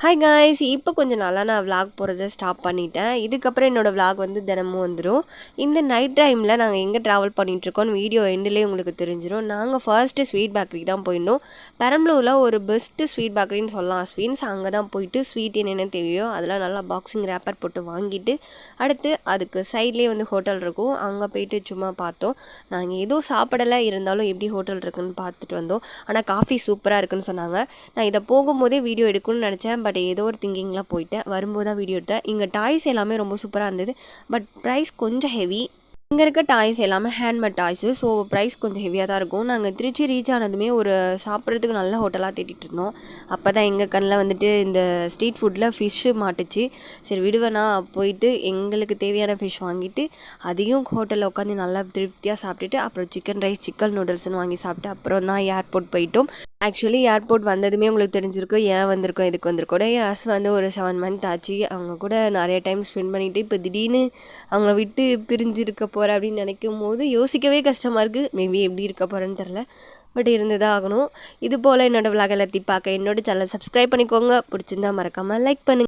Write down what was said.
Hi guys, இப்போ கொஞ்சம் நாளாக நான் விலாக் போகிறத ஸ்டாப் பண்ணிட்டேன். இதுக்கப்புறம் என்னோடய விலாக் வந்து தினமும் வந்துடும். இந்த நைட் டைமில் நாங்கள் எங்கே ட்ராவல் பண்ணிகிட்ருக்கோன்னு வீடியோ எண்டிலே உங்களுக்கு தெரிஞ்சிடும். நாங்கள் ஃபர்ஸ்ட்டு ஸ்வீட் பேக்கரி தான் போயிருந்தோம். பெரம்பலூரில் ஒரு பெஸ்ட்டு ஸ்வீட் பேக்கரின்னு சொல்லலாம். ஸ்வீட்ஸ் அங்கே தான் போயிட்டு ஸ்வீட் என்னென்ன தெரியும் அதெல்லாம் நல்லா பாக்ஸிங் ரேப்பர் போட்டு வாங்கிட்டு அடுத்து அதுக்கு சைட்லேயே வந்து ஹோட்டல் இருக்கும். அங்கே போயிட்டு சும்மா பார்த்தோம். நாங்கள் எதுவும் சாப்பிடலை, இருந்தாலும் எப்படி ஹோட்டல் இருக்குன்னு பார்த்துட்டு வந்தோம். ஆனால் காஃபி சூப்பராக இருக்குன்னு சொன்னாங்க. நான் இதை போகும்போதே வீடியோ எடுக்கணும்னு நினச்சேன். பட் ஏதோ ஒரு திங்கிங்கில் போயிட்டேன். வரும்போது தான் வீடியோ எடுத்தேன். இங்கே டாய்ஸ் எல்லாமே ரொம்ப சூப்பராக இருந்தது. பட் ப்ரைஸ் கொஞ்சம் ஹெவி. இங்கே இருக்க டாய்ஸ் எல்லாமே ஹேண்ட்மேட் டாய்ஸு. ஸோ ப்ரைஸ் கொஞ்சம் ஹெவியாக தான் இருக்கும். நாங்கள் திருச்சி ரீச் ஆனதுமே ஒரு சாப்பிட்றதுக்கு நல்ல ஹோட்டலாக தேடிட்டு இருந்தோம். அப்போ தான் எங்கள் கண்ணில் வந்துட்டு இந்த ஸ்ட்ரீட் ஃபுட்டில் ஃபிஷ்ஷு மாட்டுச்சு. சரி விடுவேனா, போயிட்டு எங்களுக்கு தேவையான ஃபிஷ் வாங்கிட்டு அதையும் ஹோட்டலில் உட்காந்து நல்லா திருப்தியாக சாப்பிட்டுட்டு அப்புறம் சிக்கன் ரைஸ் சிக்கன் நூடுல்ஸ்னு வாங்கி சாப்பிட்டு அப்புறம் தான் ஏர்போர்ட் போயிட்டோம். ஆக்சுவலி ஏர்போர்ட் வந்ததுமே உங்களுக்கு தெரிஞ்சிருக்கும் ஏன் வந்திருக்கோம் இதுக்கு வந்திருக்கோம். என் ஹஸ் வந்து ஒரு 7 மந்த் ஆச்சு. அவங்க கூட நிறைய டைம் ஸ்பெண்ட் பண்ணிவிட்டு இப்போ திடீர்னு அவங்கள விட்டு பிரிஞ்சிருக்க போகிறேன் அப்படின்னு நினைக்கும் போது யோசிக்கவே கஷ்டமாக இருக்குது. மேபி எப்படி இருக்க போகிறேன்னு தெரில. பட் இருந்துதான் ஆகணும். இது போல் என்னோடய விலாக் எல்லாத்தையும் பார்க்க என்னோட சேனலை சப்ஸ்கிரைப் பண்ணிக்கோங்க. பிடிச்சிருந்தா மறக்காமல் லைக் பண்ணுங்கள்.